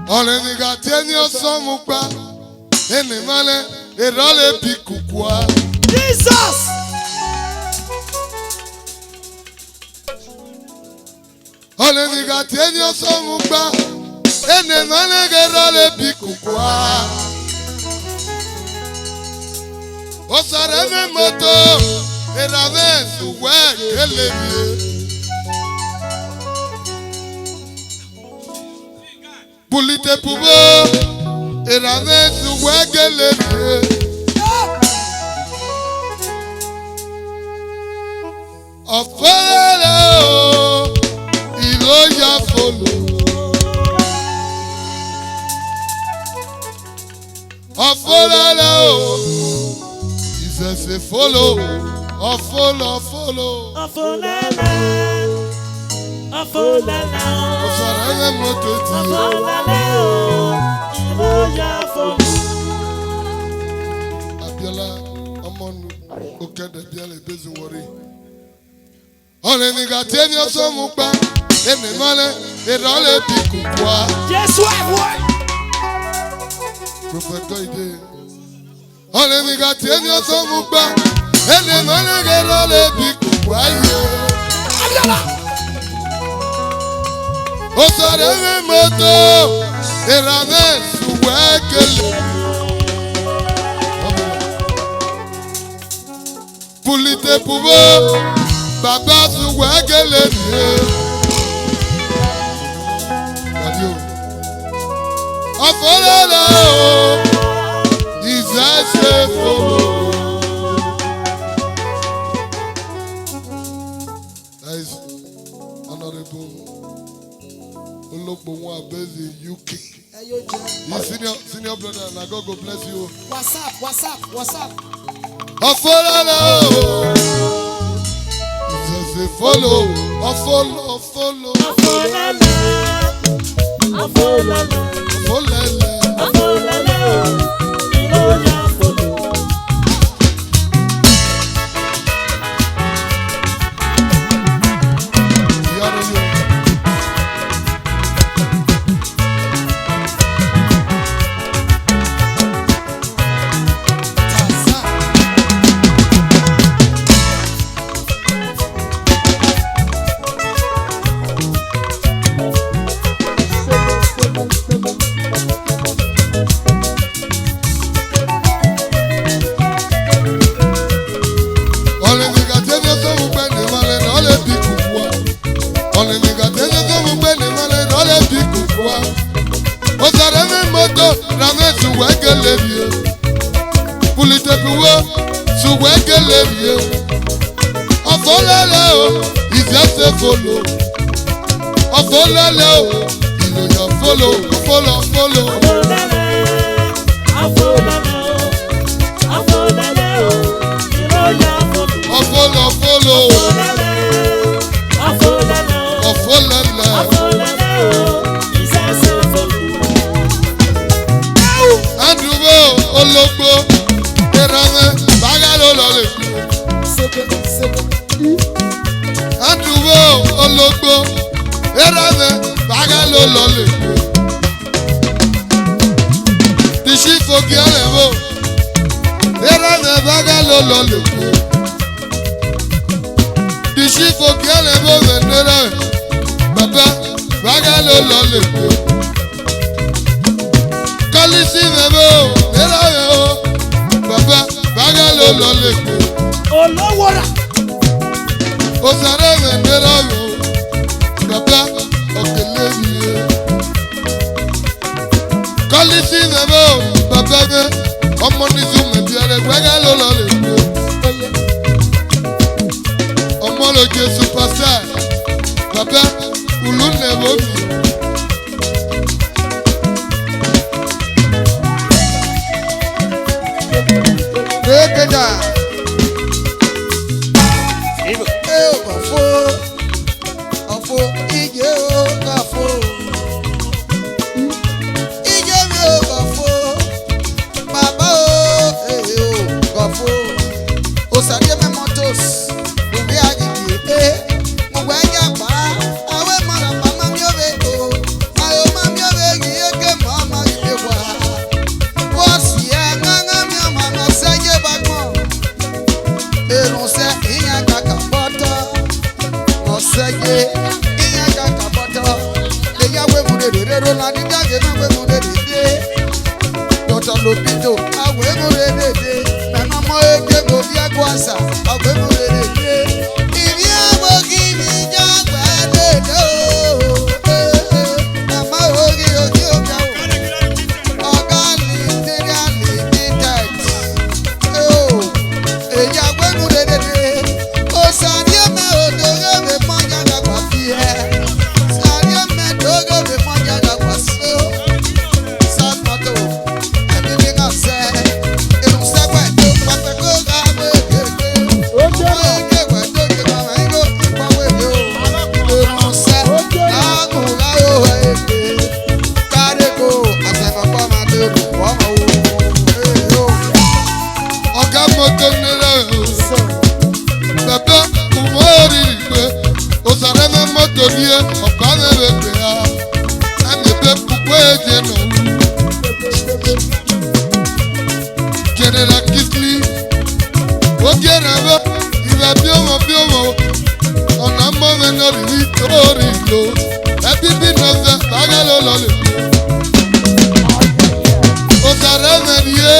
Ole ni gateni osomukpa. Ene male erole pikukwa. Jesus. Ole ni gateni osomukpa. Ene male erole pikukwa. Osareme moto erave suwe kelebie. Pulite pubo erave suwe kelebie. Ofele o iloya folo. Ofele o Jesus follow. Follow. Afolala. Osareme moteti. Afolala o. Iloya folo. Abiola amonu okede biale doesn't worry. Ole ni gateni osomukpa. Ene male erole pikukwa. Yes, what? Prophet Ide. Ole ni gateni osomukpa. Ene male erole pikukwa. Abiola. Osareme moto erave suwekele. Pulite pubo baba suwekele nie. Radio. Afolala o Jesus follow. That is Honorable Ologbo Abezi UK. You senior brother, and God go bless you. What's up? Afolala o Jesus follow. Afolala. Follow. Afolala o, iloya follow. Adubo ologbo erame bagalo lole. Adubo ologbo erame bagalo lole. Tishi fogiale mo erame bagalo lole. Tishi fogiale mo vendera baba bagalo lole. Kalisi mebo erame o baba bagalo lole. Olówóra. Osare vendera yo baba okelebiye. Kalisi mebo baba me ọmọ nizu mebiare bagalo lole. Ọmọ loje superstar baba ulu nebo bi. Rekeda. Ọ̀fọ̀ ìjẹ́ o kàfọ́. Ìjẹ́ mi ò kàfọ́. Bàbá o èyí ò kàfọ́. Òsàdé mẹ́mọ́tòs òbí àgìgì mo gbẹ́ jà pa. Àwọn ìmọ̀ràn pàmò mi ò bẹ̀ tó. Àwọn ọmọ mi ò bẹ̀ yìí ké mọ̀. Èrò làdí jáde náà pé mo lè dìde. Dr. Lopito, àwẹ̀ mo lè dìde. Mẹ́mọ́ mọ́ ege mo bí ẹ̀kọ́ àṣà, àwẹ̀ mo lè dìde. Ìbí àbò kí mi jágbá dédé o. Màmá orí ojú òbí àwọn. Ọ̀gá Nigeria Limited. Èyí àwẹ̀ mo lè dìde. Ó sàdí ẹ̀mẹ́ òdòdó mi mọ́ jágbá pa fi ẹ̀. Sàdí ẹ̀mẹ́ òdòdó mi mọ́ jágbá pa so. Sàtmọ́tò. General Kisly, oge na be, ibe biomo, ọ̀nà mọ́wé náà rí torí lo, ẹbí bí náà fẹ́ bàgẹ́ ló lọ lè lo. Òsàrẹ́ mẹ́rìíyé,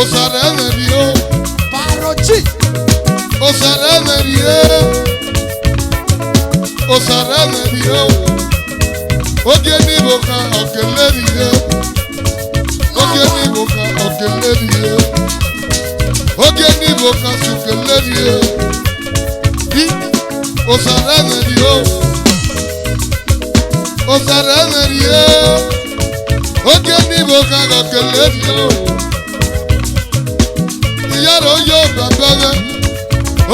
òsàrẹ́ mẹ́rìíyó, Parochi. òsàrẹ́ mẹ́rìíyé, òsàrẹ́ mẹ́rìíyó, oge ní ìbò kan ọ̀kẹ́lẹ́ rìíyé. Oge n'Igbo ka ọ̀kẹ́lẹ́rìíye. Oge n'Igbo ka sùkẹ́lẹ́rìíye. Bí òsàrẹ́ mẹ́rìíye. Òsàrẹ́ mẹ́rìíye. Oge n'Igbo ka ọ̀kẹ́lẹ́rìíye. Ìyá rẹ̀ yóò bàbá rẹ̀.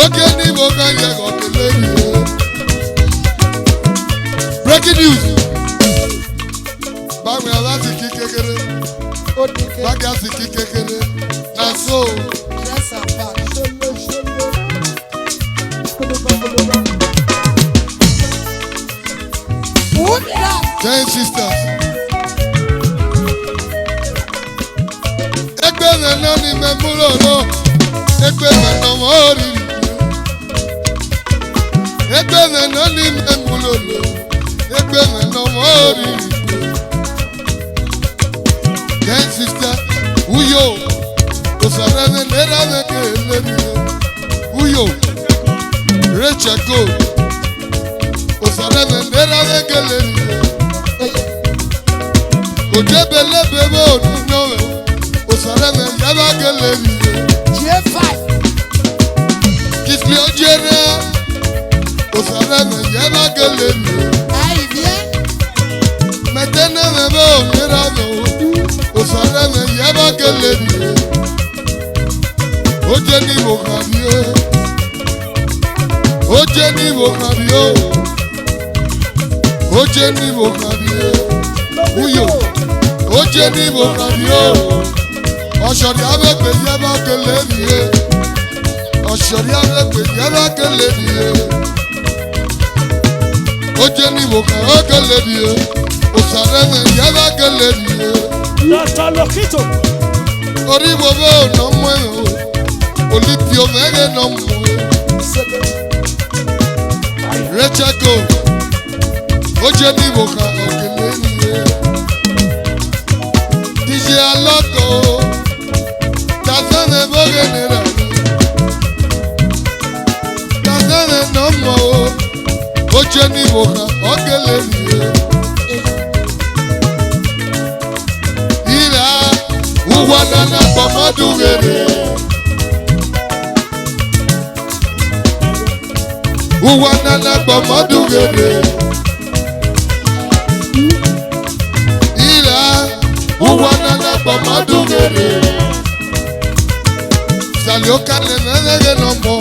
Oge n'Igbo ka yẹ ọ̀kẹ́lẹ́rìíye. Breaking news. Báwo ni láti kí kékeré? Bága sì kí kékeré. Na so. Dress and back. Who did that? 10 sisters. Ẹgbẹ́ rẹ̀ náà ni mẹ́múrò náà. Ẹgbẹ́ rẹ̀ náà wọ́n rí rí. Ẹgbẹ́ rẹ̀ náà ni mẹ́múrò náà. Ẹgbẹ́ rẹ̀ náà wọ́n rí rí. 10 sisters. Uyo. Òsàrẹ́ mi lera mi kéle mi. Uyo. Rachel Gold. Òsàrẹ́ mi lera mi kéle mi. Òjébélébé bó nínú rẹ̀. Òsàrẹ́ mi yára kéle mi. J5. Kisly ojere. Òsàrẹ́ mi yára kéle mi. Aïe, viens. Mẹ̀tẹ́nẹ́ mi bó nira mi. Òsàrẹ́ mi yára kéle mi. Oje ni mo kàrí o. Oje ni mo kàrí o. Oje ni mo kàrí o. Uyo. Oje ni mo kàrí o. Ọ̀ṣọ̀rí abẹ́gbẹ̀ yẹ́ bá kele nìyẹ. Ọ̀ṣọ̀rí abẹ́gbẹ̀ yẹ́ bá kele nìyẹ. Oje ni mo kàrí o kele nìyẹ. Òsàrẹ́ mi yẹ́ bá kele nìyẹ. Dr. Lopito. Orí wo bó nà mọ́ ẹ̀ o. Olùtí omẹ́rẹ́ nà mọ́ ẹ̀. Rachel Gold. Oje ni mo kàrí o kele nìyẹ. DJ Aloko. Tazane boge nira. Tazane no mo. Oje ni mo kàrí o kele nìyẹ. Ira. Uwa nana pamadu gere. Uwa nana pamadu gere. Ira. Uwa nana pamadu gere. Sali o kale nene no mo.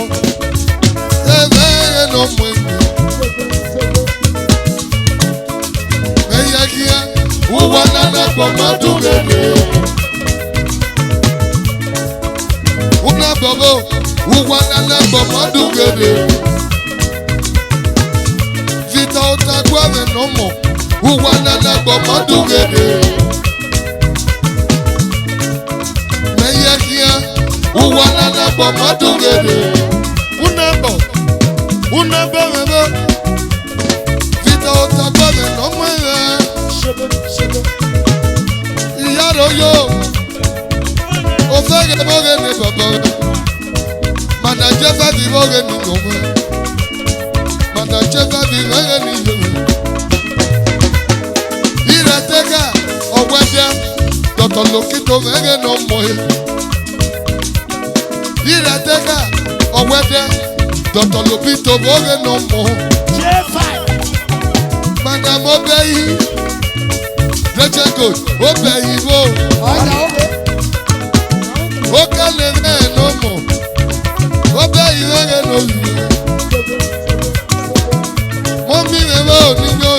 Nene no mo. Meya kia. Uwa nana pamadu gere. Una bobo. Uwa nana pamadu gere. Vita otagwa no mo. Uwa nana pamadu gere. Meyakia, uwana na bomadu gere. Unabo, mebe. Vita otagwa no boge ne baba. Mana jeza di boge ni ngome. Mana jeza di boge ni ngome. Ira tega ogwede. Dr. Lokito boge no moye. Ira tega ogwede. Dr. Lopito boge no mo. J5. Madam Obeyi. Rachel Good. Obeyi wo. Okale me no mo. Obeyi boge no mo. Mommy me wo ni yo.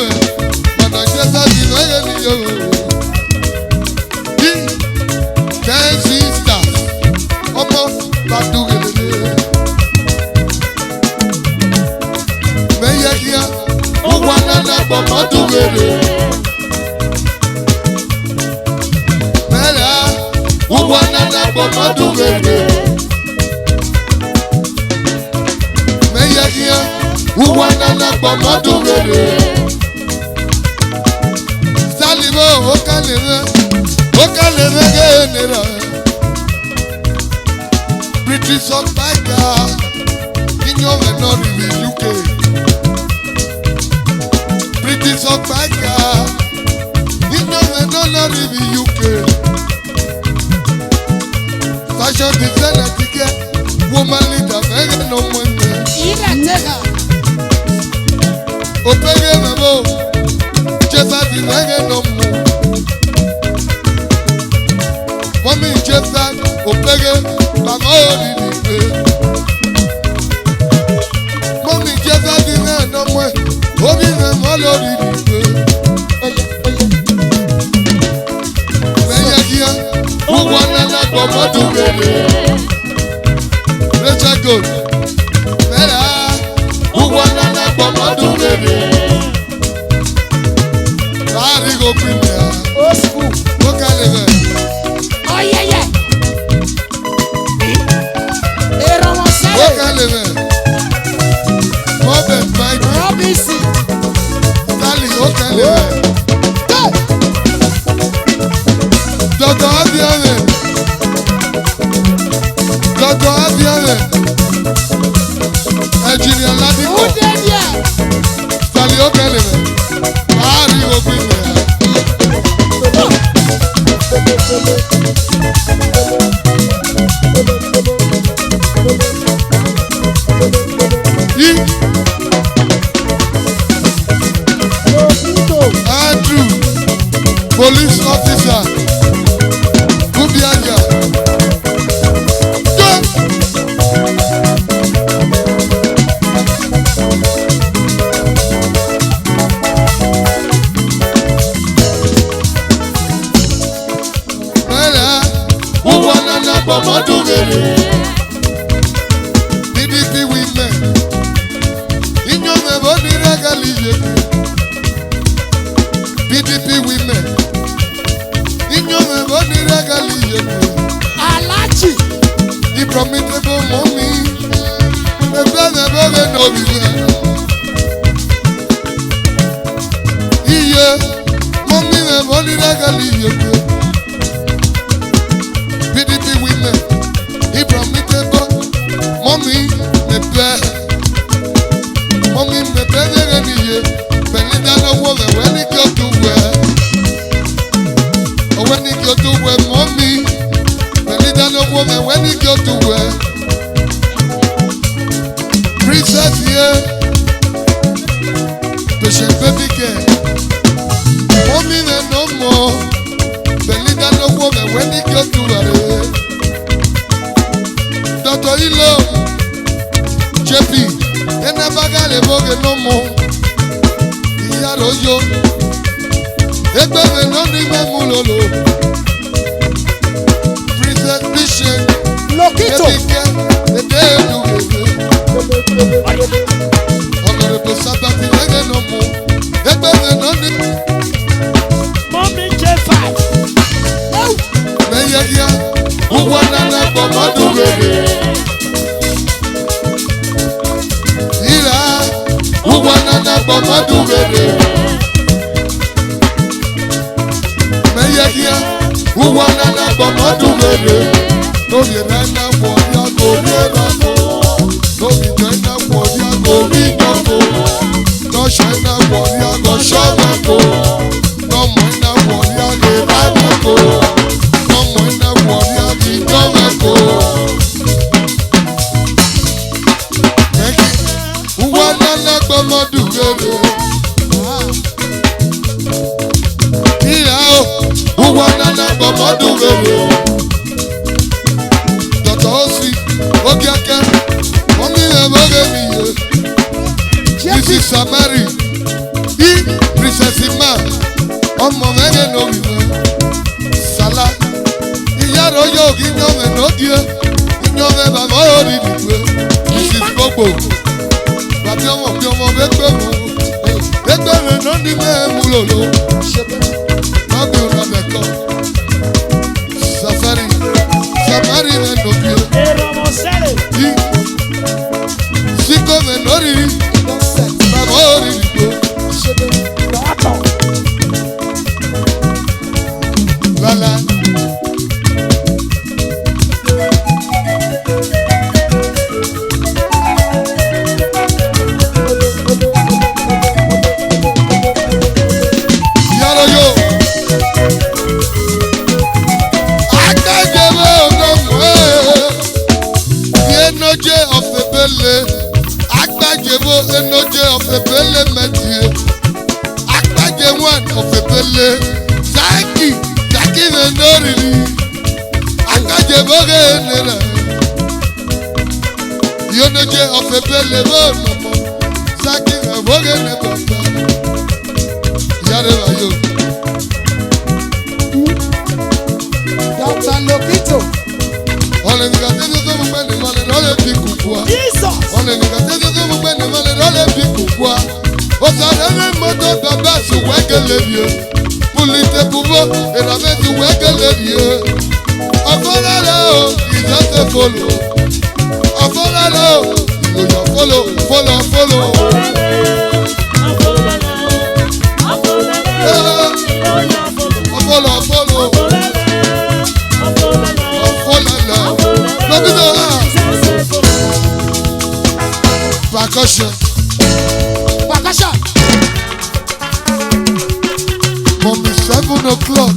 Madam Jessa di boge ni yo. Di. Ten sisters. Omo badugele. Meyekia. Ugwana na badugele. Mela. Ugwana na badugele. Meyekia. Ugwana na badugele. Salibo okalere. Okalere genera. British of Baga. Inyo menori with UK. British of Baga. Inyo menori with UK. Fashion designer ticket. Woman leader. Mega no money. Ira tega. Opege mamo. Jessa di mega no mo. Mommy Jessa. Opege. Mama odi di pe. Mommy Jessa di mega no mo. Obi me mo lori di pe. Meya kia. Ugwana na bomo dugele. Rachel Good. Mera. Ugwana na bomo dugele. Ari go premier. Old school. Okalere. Oh yeah yeah. Era one side. Okalere. Mobe Mike. Robinson. Kali Okalere. Go. Dr. Abiare. Dr. Abiare. Engineer Who Ladipo. did ya? Kali Okalere. Ari go premier. Yi. Andrew, police officer, Kubiaga. Go! Mera, Uwana na Bomadugere. DDP women. Inyo me boni regali yeke. PDP women. Inyo me boni regali yeke. Alachi. The promitable mommy. Me brother boge no biwe. Iye. Mommy me boni regali yeke. PDP women. The promitable mommy. Me brother. Mommy me brother regali yeke. Belinda no woman when it go to where. Oh, when it go to where, mommy. Belinda no woman when it go to where. Princess here. Patient baby girl. Mommy no more. Belinda no woman when it go to where. Dr. Ilo. JP. Ena baga le boge no more. Royo, egbe me no ni me mulolo. Princess Bishop, Lokito. the day do it. Honorable Sabbath, I no more. Egbe me no ni. Mommy J5. Oh. Me ya, uwana na bomo do it. Ira, uwana na bomo do it. Meyekia, uwana na bomo do it. No meko. No more na warrior de la meko. No more na warrior de no meko. Uwana na gbomodu rere. Iya o, uwana na gbomodu rere. Dr. Osi, Ogiake, Omi Eboge Miye. Mrs. Samari, Princess Ima, ọmọ mẹ́rin lórí rẹ̀. Sala, ìyára yóò kí yọ̀mẹ̀ lókè, yọ̀mẹ̀ bàbá orí nìgbẹ́. Mrs. Gbogbo, bàbí ọmọ bí ọmọ gbẹgbẹ́ mọ́. Gbẹgbẹ́ rẹ̀ náà ní mẹ́ẹ̀mú lòlò. Bábí ọ̀nà mẹ́kọ̀. Safari, Samari rẹ̀ lókè. Siko mẹ́ lórí. Bàbá orí nìgbẹ́. Lala. Yaro yo. Akajebe ogomo. Enoje of the belle. Akajebo enoje of the belle metie. Akaje one of the belle. Zaki. Zaki vendori. Akajebo genera. Enoje of the belle mo. Zaki vendori baba. Yare bayo. Dr. Lokito. Ole ni katete to mugbe ni male ole bi kukua. Jesus. Ole ni katete to mugbe ni male ole bi kukua. O sare me moto baba su wekele bie. Pulite kubo era me su wekele bie. Afolala o, you just a follow. Afolala o, you just follow. Follow. Percussion. From the 7 o'clock.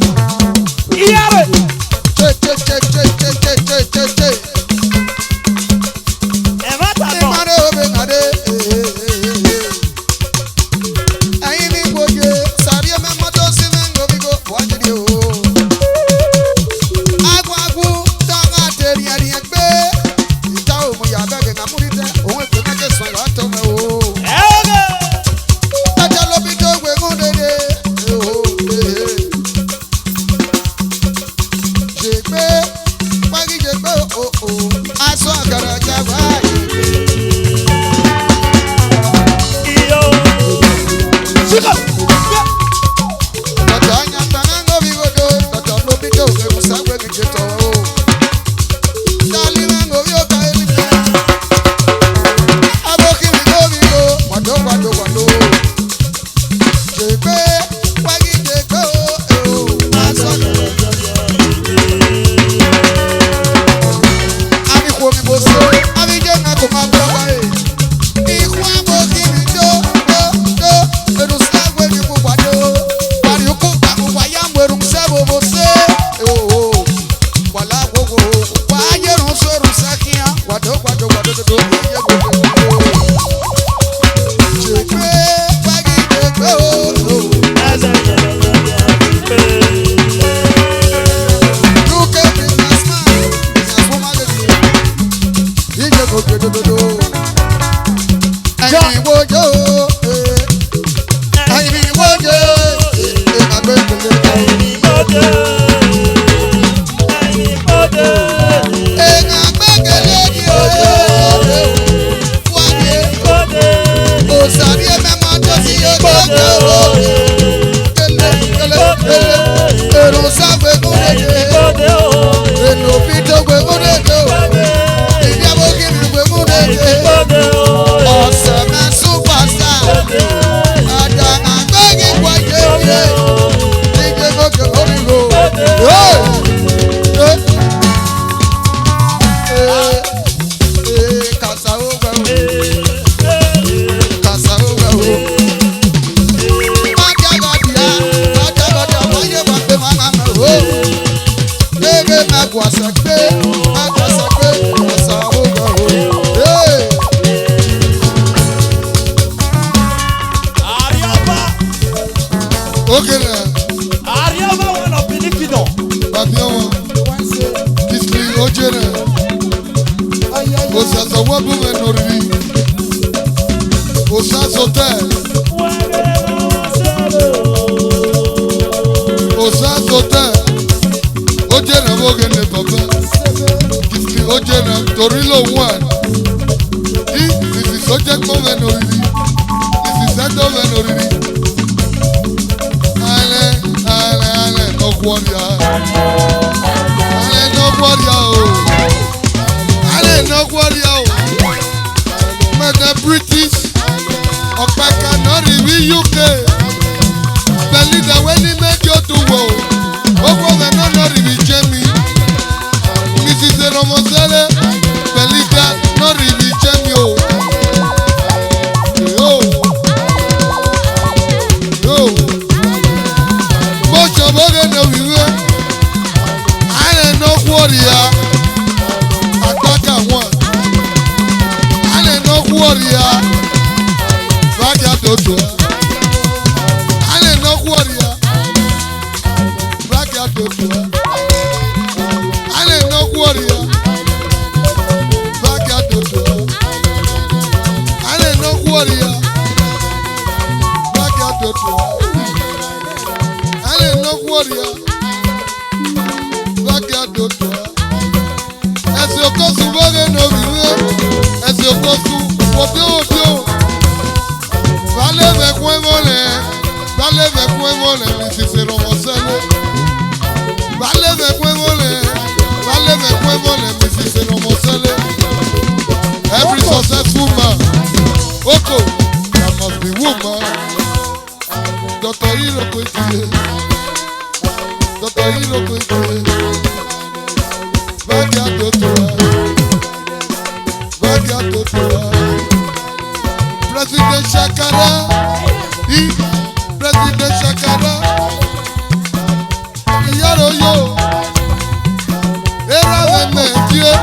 Aguasakpe, Asaboga o. Hey. Okay now. Ariaba one of Philippino. Babiawa. Kisli ojere. Osaza wabu menori. Osaza hotel. Osaza hotel. Ojere woge ne papa. Kisli ojere torilo one. This is ojek mo menori. This is endo menori. Ale no warrior. Ale no warrior. Ale no warrior. But the British Opaka not even UK. Believe that when they make you to war, over the not even Jamie. Mrs. Romosele, believe that not even Jamie. Boge no wiwe, ale no warrior. Ataka one, ale no warrior. Bagia dodo, ale no warrior. Bagia dodo, ale no warrior. Bagia dodo, ale no warrior. Bagia dodo. Warrior, back at the door. As your cousin, wagon over here, as your cousin, what do you do? Vale de Cuevole, Mrs. Romosele. Vale de Cuevole, Mrs. Romosele. Every successful man, Oko, there must be woman. Dr. Hiro Kwekile. Dr. Hiro Kwekile. Bagia Dotoa. President Shakara. President Shakara. Iyaro yo. Era de Dieu.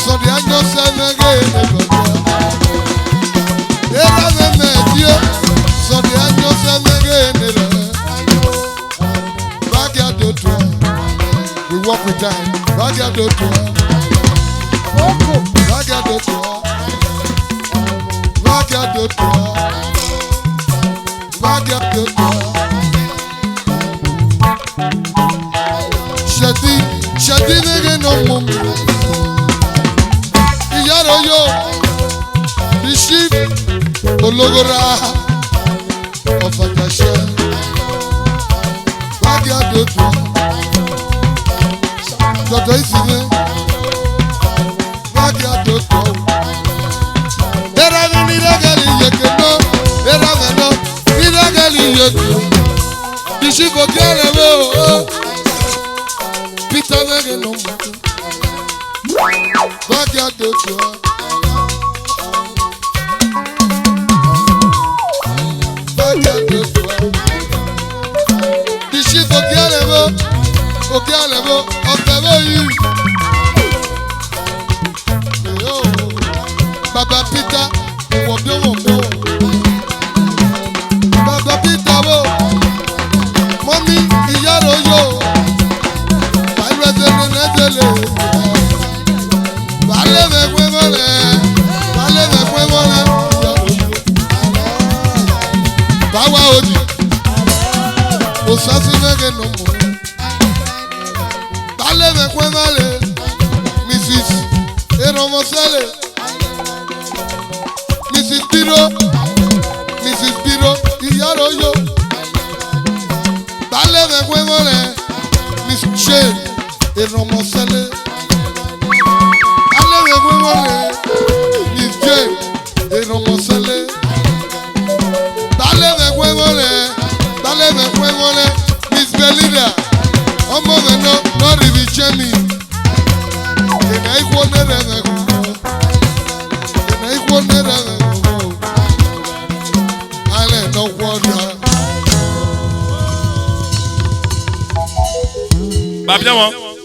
Son de años se me gane. Era de Dieu. Son de años se me gane. We walk with time. Bagia Dotoa. Bagia Dotoa. Bagia Dotoa. Bagia Dotoa. Shadi nege no mum. Iyaro yo. The sheep. Ologora. Ofatashe. Bagia Dotoa. Dr. Isime, Bagia Dotoa. Era de Niragali Yekeno, era de no, Niragali Yekeno. Bishiko Kiarebo, Peter Negeno, Bagia Dotoa. Bagia Dotoa. Bishiko Kiarebo, Okialebo, Okebo. Baba Peter, Wobio. Baba Peter, Mommy, Iyaro yo. Nezele. Vale de Cuevole. Bawa Oji. Osasi nege no mo. Vale de Cuevole. Mrs. Romosele. Mrs. Piro, Iyaro yo. Vale de Cuevole. Miss Shane, Romosele. Vale de Cuevole. Miss Jane, Romosele. Vale de Cuevole. Miss Belinda. Omo de no Rivichemi. Que na iguo nere de Gugu. Ale no warrior. Babiawa.